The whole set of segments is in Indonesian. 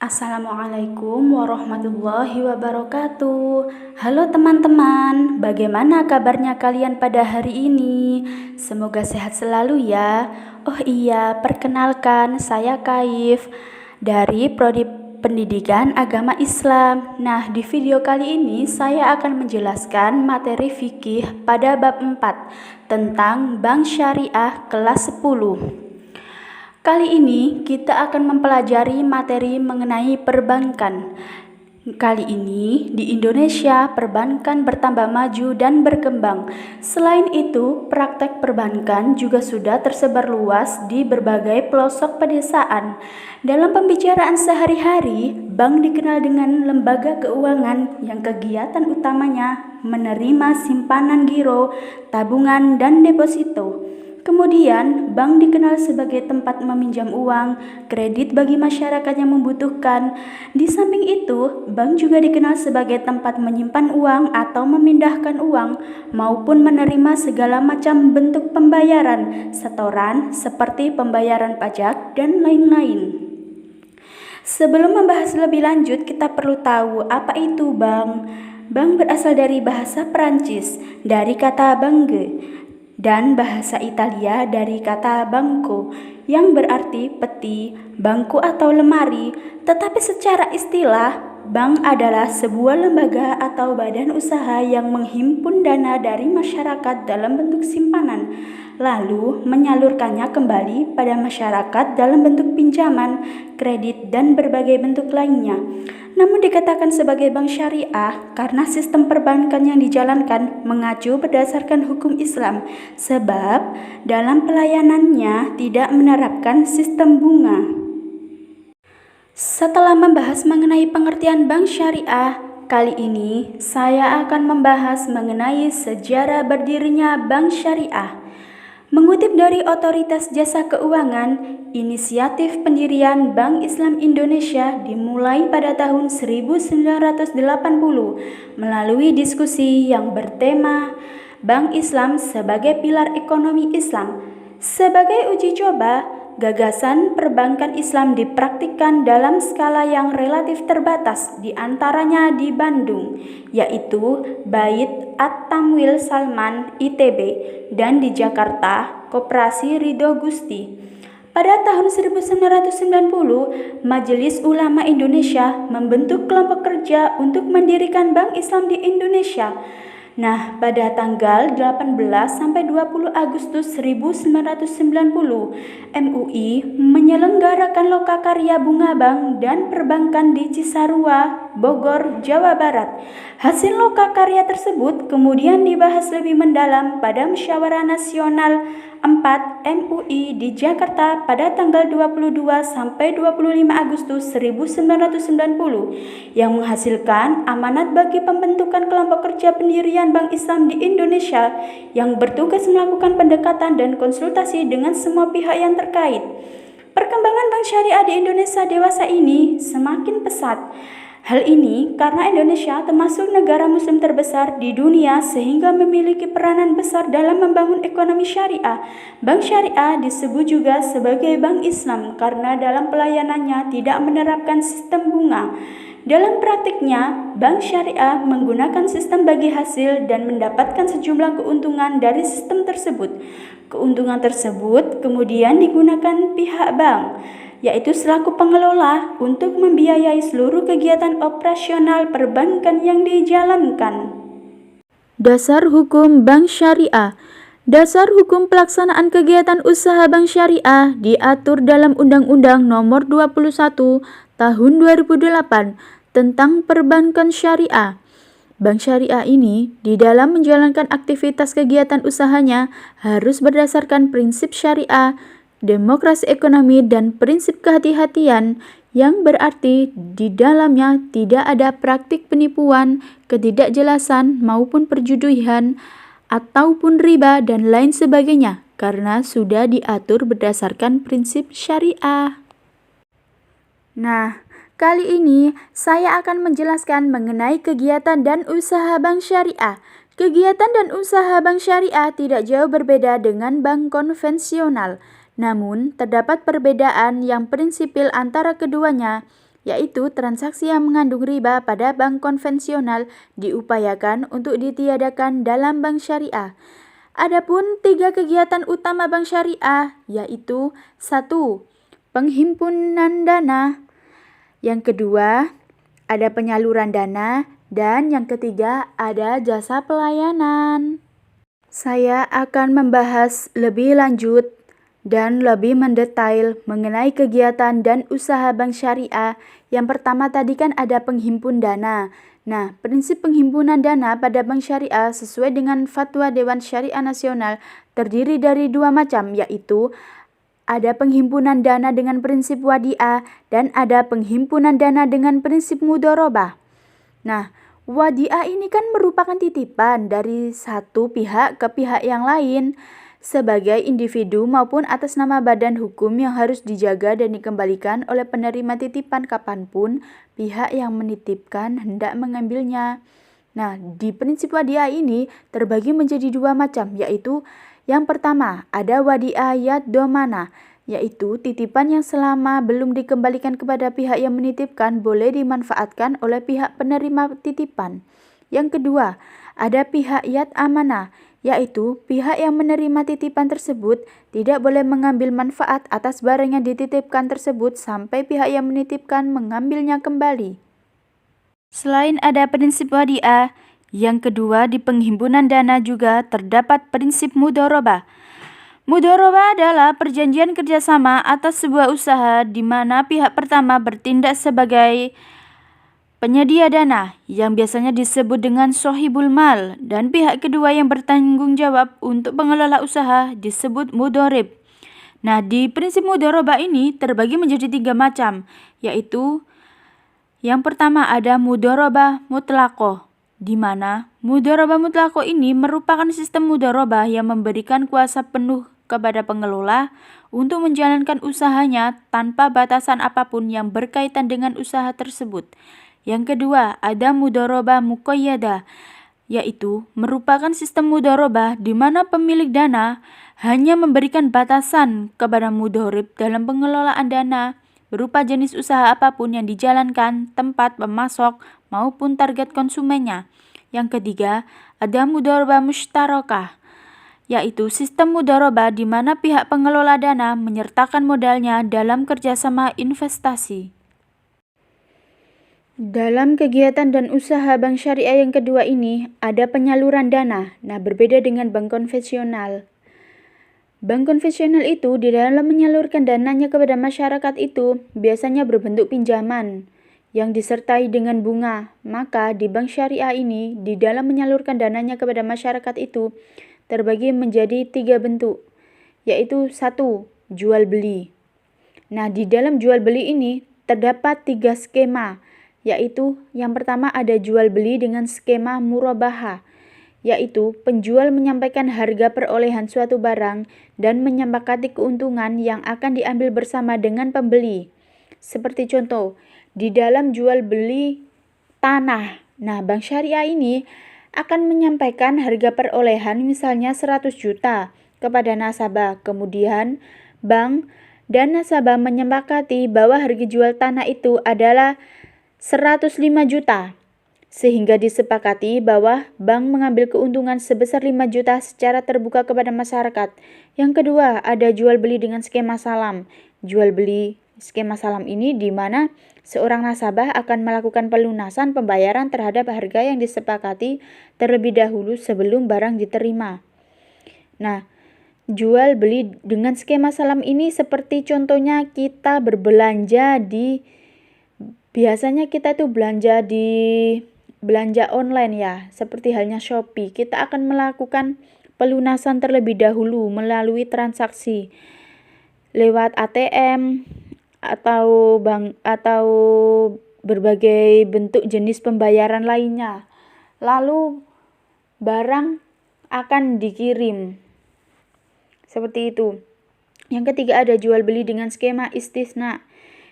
Assalamualaikum warahmatullahi wabarakatuh. Halo teman-teman, bagaimana kabarnya kalian pada hari ini? Semoga sehat selalu ya. Oh iya, perkenalkan saya Kaif dari Prodi Pendidikan Agama Islam. Nah, di video kali ini saya akan menjelaskan materi fikih pada bab 4 tentang Bank Syariah kelas 10. Kali ini kita akan mempelajari materi mengenai perbankan. Kali ini di Indonesia perbankan bertambah maju dan berkembang. Selain itu, praktek perbankan juga sudah tersebar luas di berbagai pelosok pedesaan. Dalam pembicaraan sehari-hari, bank dikenal dengan lembaga keuangan yang kegiatan utamanya menerima simpanan giro, tabungan, dan deposito. Kemudian, bank dikenal sebagai tempat meminjam uang, kredit bagi masyarakat yang membutuhkan. Di samping itu, bank juga dikenal sebagai tempat menyimpan uang atau memindahkan uang, maupun menerima segala macam bentuk pembayaran, setoran, seperti pembayaran pajak, dan lain-lain. Sebelum membahas lebih lanjut, kita perlu tahu apa itu bank. Bank berasal dari bahasa Perancis, dari kata banque, dan bahasa Italia dari kata banco yang berarti peti, bangku atau lemari. Tetapi secara istilah, bank adalah sebuah lembaga atau badan usaha yang menghimpun dana dari masyarakat dalam bentuk simpanan, lalu menyalurkannya kembali pada masyarakat dalam bentuk pinjaman, kredit, dan berbagai bentuk lainnya. Namun dikatakan sebagai bank syariah karena sistem perbankan yang dijalankan mengacu berdasarkan hukum Islam, sebab dalam pelayanannya tidak menerapkan sistem bunga. Setelah membahas mengenai pengertian bank syariah, kali ini saya akan membahas mengenai sejarah berdirinya bank syariah. Mengutip dari Otoritas Jasa Keuangan, inisiatif pendirian Bank Islam Indonesia dimulai pada tahun 1980 melalui diskusi yang bertema Bank Islam sebagai pilar ekonomi Islam. Sebagai uji coba, gagasan perbankan Islam dipraktikkan dalam skala yang relatif terbatas, di antaranya di Bandung, yaitu Bait At-Tamwil Salman ITB, dan di Jakarta, Koperasi Ridho Gusti. Pada tahun 1990, Majelis Ulama Indonesia membentuk kelompok kerja untuk mendirikan Bank Islam di Indonesia. Nah, pada tanggal 18 sampai 20 Agustus 1990, MUI menyelenggarakan Lokakarya Bunga Bank dan Perbankan di Cisarua, Bogor, Jawa Barat. Hasil Lokakarya tersebut kemudian dibahas lebih mendalam pada Musyawarah Nasional 4 MUI di Jakarta pada tanggal 22 sampai 25 Agustus 1990 yang menghasilkan amanat bagi pembentukan kelompok kerja pendirian Bank Islam di Indonesia yang bertugas melakukan pendekatan dan konsultasi dengan semua pihak yang terkait. Perkembangan bank syariah di Indonesia dewasa ini semakin pesat. Hal ini karena Indonesia termasuk negara muslim terbesar di dunia sehingga memiliki peranan besar dalam membangun ekonomi syariah. Bank syariah disebut juga sebagai bank Islam karena dalam pelayanannya tidak menerapkan sistem bunga. Dalam praktiknya, bank syariah menggunakan sistem bagi hasil dan mendapatkan sejumlah keuntungan dari sistem tersebut. Keuntungan tersebut kemudian digunakan pihak bank, yaitu selaku pengelola untuk membiayai seluruh kegiatan operasional perbankan yang dijalankan. Dasar Hukum Bank Syariah. Dasar hukum pelaksanaan kegiatan usaha bank syariah diatur dalam Undang-Undang Nomor 21 Tahun 2008 tentang perbankan syariah. Bank syariah ini di dalam menjalankan aktivitas kegiatan usahanya harus berdasarkan prinsip syariah, demokrasi ekonomi, dan prinsip kehati-hatian, yang berarti di dalamnya tidak ada praktik penipuan, ketidakjelasan maupun perjudian ataupun riba dan lain sebagainya karena sudah diatur berdasarkan prinsip syariah. Nah, kali ini saya akan menjelaskan mengenai kegiatan dan usaha bank syariah. Kegiatan dan usaha bank syariah tidak jauh berbeda dengan bank konvensional. Namun, terdapat perbedaan yang prinsipil antara keduanya, yaitu transaksi yang mengandung riba pada bank konvensional diupayakan untuk ditiadakan dalam bank syariah. Adapun 3 kegiatan utama bank syariah yaitu 1. Penghimpunan dana, yang kedua ada penyaluran dana, dan yang ketiga ada jasa pelayanan. Saya akan membahas lebih lanjut dan lebih mendetail mengenai kegiatan dan usaha bank syariah. Yang pertama tadi kan ada penghimpun dana. Nah, prinsip penghimpunan dana pada bank syariah sesuai dengan Fatwa Dewan Syariah Nasional terdiri dari 2 macam, yaitu ada penghimpunan dana dengan prinsip wadiah dan ada penghimpunan dana dengan prinsip mudharabah. Nah, wadiah ini kan merupakan titipan dari satu pihak ke pihak yang lain sebagai individu maupun atas nama badan hukum yang harus dijaga dan dikembalikan oleh penerima titipan kapanpun pihak yang menitipkan hendak mengambilnya. Nah, di prinsip wadiah ini terbagi menjadi 2 macam, yaitu yang pertama ada wadiah yad domana, yaitu titipan yang selama belum dikembalikan kepada pihak yang menitipkan boleh dimanfaatkan oleh pihak penerima titipan. Yang kedua, ada pihak yad amanah, yaitu pihak yang menerima titipan tersebut tidak boleh mengambil manfaat atas barang yang dititipkan tersebut sampai pihak yang menitipkan mengambilnya kembali. Selain ada prinsip wadiah, yang kedua di penghimpunan dana juga terdapat prinsip mudharabah. Mudharabah adalah perjanjian kerjasama atas sebuah usaha di mana pihak pertama bertindak sebagai penyedia dana yang biasanya disebut dengan sohibul mal dan pihak kedua yang bertanggung jawab untuk pengelola usaha disebut mudharib. Nah, di prinsip mudharabah ini terbagi menjadi 3 macam, yaitu yang pertama ada mudharabah mutlaqah, di mana mudharabah mutlaqah ini merupakan sistem mudharabah yang memberikan kuasa penuh kepada pengelola untuk menjalankan usahanya tanpa batasan apapun yang berkaitan dengan usaha tersebut. Yang kedua, ada mudharabah muqayyadah, yaitu merupakan sistem mudharabah di mana pemilik dana hanya memberikan batasan kepada mudharib dalam pengelolaan dana berupa jenis usaha apapun yang dijalankan, tempat pemasok maupun target konsumennya. Yang ketiga, ada mudharabah mushtarakah, yaitu sistem mudharabah di mana pihak pengelola dana menyertakan modalnya dalam kerjasama investasi. Dalam kegiatan dan usaha bank syariah yang kedua ini ada penyaluran dana. Nah, berbeda dengan bank konvensional. Bank konvensional itu di dalam menyalurkan dananya kepada masyarakat itu biasanya berbentuk pinjaman yang disertai dengan bunga. Maka di bank syariah ini di dalam menyalurkan dananya kepada masyarakat itu terbagi menjadi 3 bentuk, yaitu 1. Jual beli. Nah, di dalam jual beli ini terdapat 3 skema, yaitu yang pertama ada jual beli dengan skema murabaha, yaitu penjual menyampaikan harga perolehan suatu barang dan menyepakati keuntungan yang akan diambil bersama dengan pembeli. Seperti contoh, di dalam jual beli tanah. Nah, bank syariah ini akan menyampaikan harga perolehan misalnya 100 juta kepada nasabah. Kemudian bank dan nasabah menyepakati bahwa harga jual tanah itu adalah 105 juta. Sehingga disepakati bahwa bank mengambil keuntungan sebesar 5 juta secara terbuka kepada masyarakat. Yang kedua, ada jual beli dengan skema salam. Jual beli skema salam ini di mana seorang nasabah akan melakukan pelunasan pembayaran terhadap harga yang disepakati terlebih dahulu sebelum barang diterima. Nah, jual beli dengan skema salam ini seperti contohnya kita berbelanja biasanya kita itu belanja online ya, seperti halnya Shopee. Kita akan melakukan pelunasan terlebih dahulu melalui transaksi lewat ATM atau bank atau berbagai bentuk jenis pembayaran lainnya. Lalu barang akan dikirim. Seperti itu. Yang ketiga ada jual beli dengan skema istisna,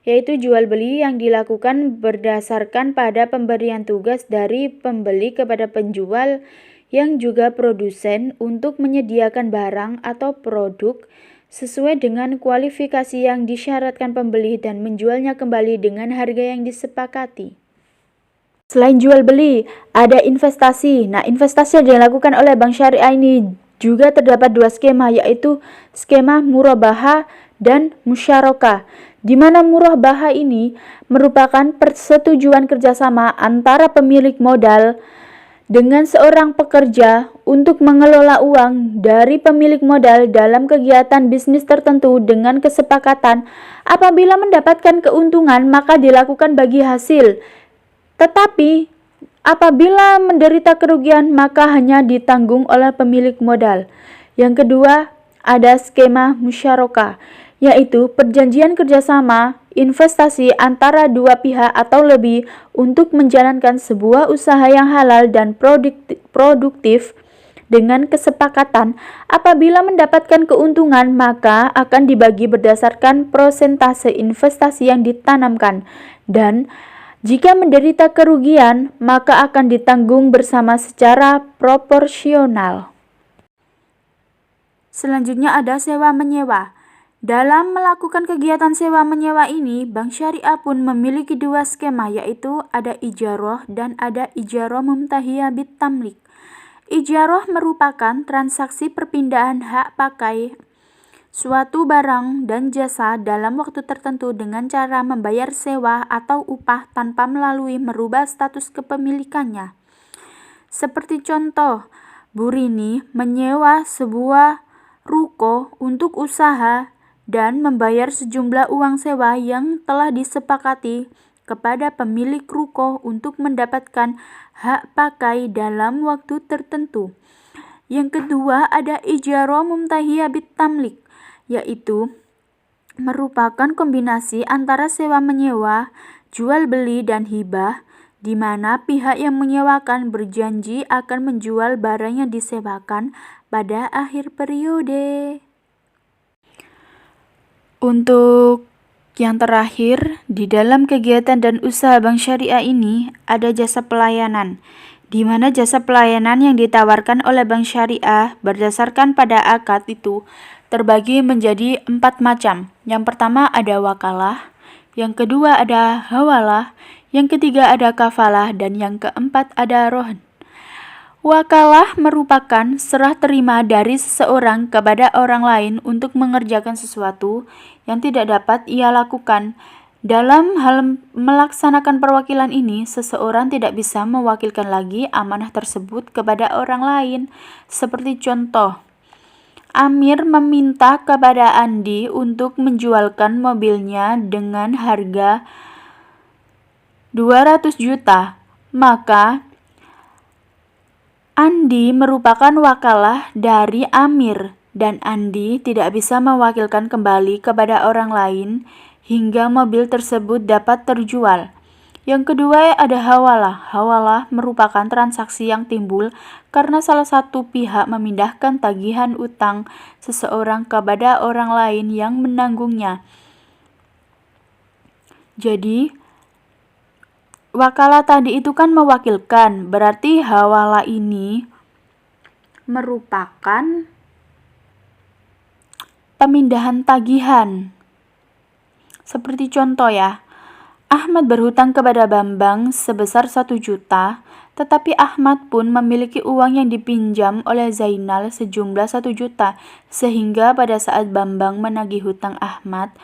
yaitu jual beli yang dilakukan berdasarkan pada pemberian tugas dari pembeli kepada penjual yang juga produsen untuk menyediakan barang atau produk sesuai dengan kualifikasi yang disyaratkan pembeli dan menjualnya kembali dengan harga yang disepakati. Selain jual beli, ada investasi. Nah, investasi yang dilakukan oleh bank syariah ini juga terdapat dua skema, yaitu skema murabahah dan musyarakah. Di mana murabahah ini merupakan persetujuan kerjasama antara pemilik modal dengan seorang pekerja untuk mengelola uang dari pemilik modal dalam kegiatan bisnis tertentu dengan kesepakatan apabila mendapatkan keuntungan maka dilakukan bagi hasil, tetapi apabila menderita kerugian maka hanya ditanggung oleh pemilik modal. Yang kedua, ada skema musyarakah, yaitu perjanjian kerjasama investasi antara dua pihak atau lebih untuk menjalankan sebuah usaha yang halal dan produktif dengan kesepakatan apabila mendapatkan keuntungan maka akan dibagi berdasarkan persentase investasi yang ditanamkan, dan jika menderita kerugian maka akan ditanggung bersama secara proporsional. Selanjutnya ada sewa menyewa. Dalam melakukan kegiatan sewa menyewa ini, bank syariah pun memiliki dua skema, yaitu ada ijarah dan ada ijarah mumtahiyah bit tamlik. Ijarah merupakan transaksi perpindahan hak pakai suatu barang dan jasa dalam waktu tertentu dengan cara membayar sewa atau upah tanpa melalui merubah status kepemilikannya. Seperti contoh, Bu Rini menyewa sebuah ruko untuk usaha dan membayar sejumlah uang sewa yang telah disepakati kepada pemilik ruko untuk mendapatkan hak pakai dalam waktu tertentu. Yang kedua ada ijarah mumtahiyah bit tamlik, yaitu merupakan kombinasi antara sewa menyewa, jual beli dan hibah, di mana pihak yang menyewakan berjanji akan menjual barang yang disewakan pada akhir periode. Untuk yang terakhir, di dalam kegiatan dan usaha bank syariah ini ada jasa pelayanan, di mana jasa pelayanan yang ditawarkan oleh bank syariah berdasarkan pada akad itu terbagi menjadi 4 macam. Yang pertama ada wakalah, yang kedua ada hawalah, yang ketiga ada kafalah, dan yang keempat ada rohn. Wakalah merupakan serah terima dari seseorang kepada orang lain untuk mengerjakan sesuatu yang tidak dapat ia lakukan. Dalam hal melaksanakan perwakilan ini, seseorang tidak bisa mewakilkan lagi amanah tersebut kepada orang lain. Seperti contoh, Amir meminta kepada Andi untuk menjualkan mobilnya dengan harga 200 juta, maka Andi merupakan wakalah dari Amir dan Andi tidak bisa mewakilkan kembali kepada orang lain hingga mobil tersebut dapat terjual. Yang kedua ada hawalah. Hawalah merupakan transaksi yang timbul karena salah satu pihak memindahkan tagihan utang seseorang kepada orang lain yang menanggungnya. Jadi wakalah tadi itu kan mewakilkan, berarti hawalah ini merupakan pemindahan tagihan. Seperti contoh ya, Ahmad berhutang kepada Bambang sebesar 1 juta, tetapi Ahmad pun memiliki uang yang dipinjam oleh Zainal sejumlah 1 juta, sehingga pada saat Bambang menagih hutang Ahmad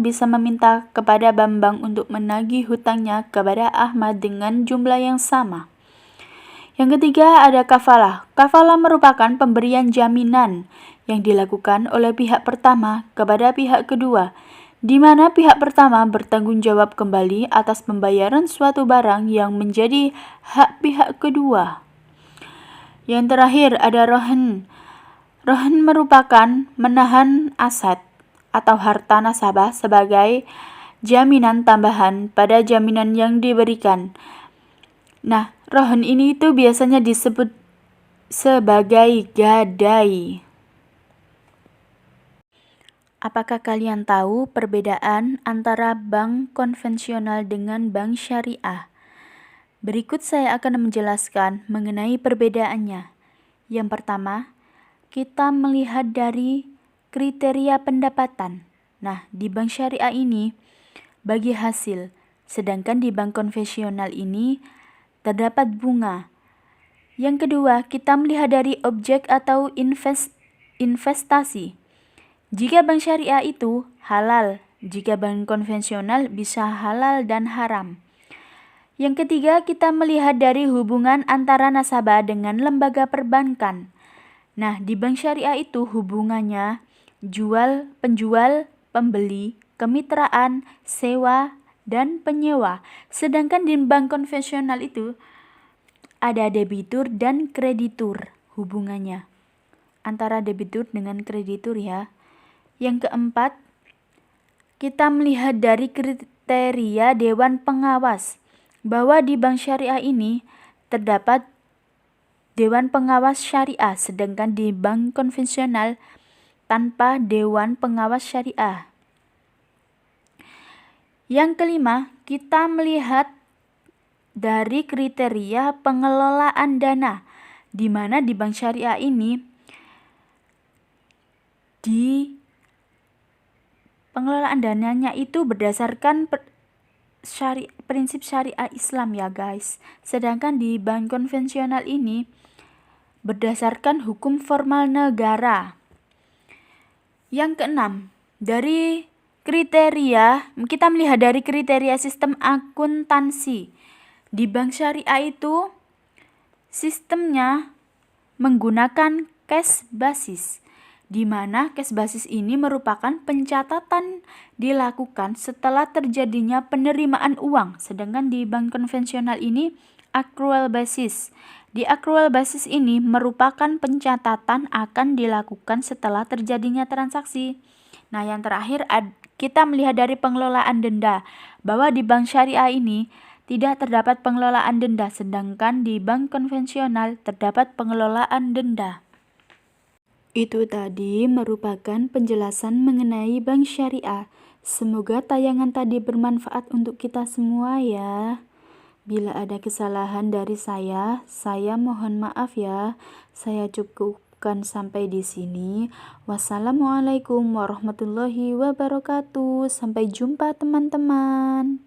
bisa meminta kepada Bambang untuk menagih hutangnya kepada Ahmad dengan jumlah yang sama. Yang ketiga ada kafalah. Kafalah merupakan pemberian jaminan yang dilakukan oleh pihak pertama kepada pihak kedua, di mana pihak pertama bertanggung jawab kembali atas pembayaran suatu barang yang menjadi hak pihak kedua. Yang terakhir ada rohn. Rohn merupakan menahan aset atau harta nasabah sebagai jaminan tambahan pada jaminan yang diberikan. Nah, rohn ini itu biasanya disebut sebagai gadai. Apakah kalian tahu perbedaan antara bank konvensional dengan bank syariah? Berikut saya akan menjelaskan mengenai perbedaannya. Yang pertama, kita melihat dari kriteria pendapatan. Nah, di bank syariah ini bagi hasil, sedangkan di bank konvensional ini terdapat bunga. Yang kedua, kita melihat dari objek atau investasi. Jika bank syariah itu halal, jika bank konvensional bisa halal dan haram. Yang ketiga, kita melihat dari hubungan antara nasabah dengan lembaga perbankan. Nah, di bank syariah itu hubungannya penjual, pembeli, kemitraan, sewa, dan penyewa. Sedangkan di bank konvensional itu ada debitur dan kreditur hubungannya. Antara debitur dengan kreditur ya. Yang keempat, kita melihat dari kriteria Dewan Pengawas. Bahwa di bank syariah ini terdapat Dewan Pengawas Syariah, sedangkan di bank konvensional tanpa Dewan Pengawas Syariah. Yang kelima, kita melihat dari kriteria pengelolaan dana, di mana di bank syariah ini di pengelolaan dananya itu berdasarkan prinsip syariah Islam ya guys. Sedangkan di bank konvensional ini berdasarkan hukum formal negara. Yang keenam, dari kriteria, kita melihat dari kriteria sistem akuntansi. Di bank syariah itu sistemnya menggunakan cash basis, di mana cash basis ini merupakan pencatatan dilakukan setelah terjadinya penerimaan uang. Sedangkan di bank konvensional ini accrual basis. Di accrual basis ini merupakan pencatatan akan dilakukan setelah terjadinya transaksi. Nah, yang terakhir kita melihat dari pengelolaan denda, bahwa di bank syariah ini tidak terdapat pengelolaan denda, sedangkan di bank konvensional terdapat pengelolaan denda. Itu tadi merupakan penjelasan mengenai bank syariah. Semoga tayangan tadi bermanfaat untuk kita semua ya. Bila ada kesalahan dari saya mohon maaf ya. Saya cukupkan sampai di sini. Wassalamualaikum warahmatullahi wabarakatuh. Sampai jumpa teman-teman.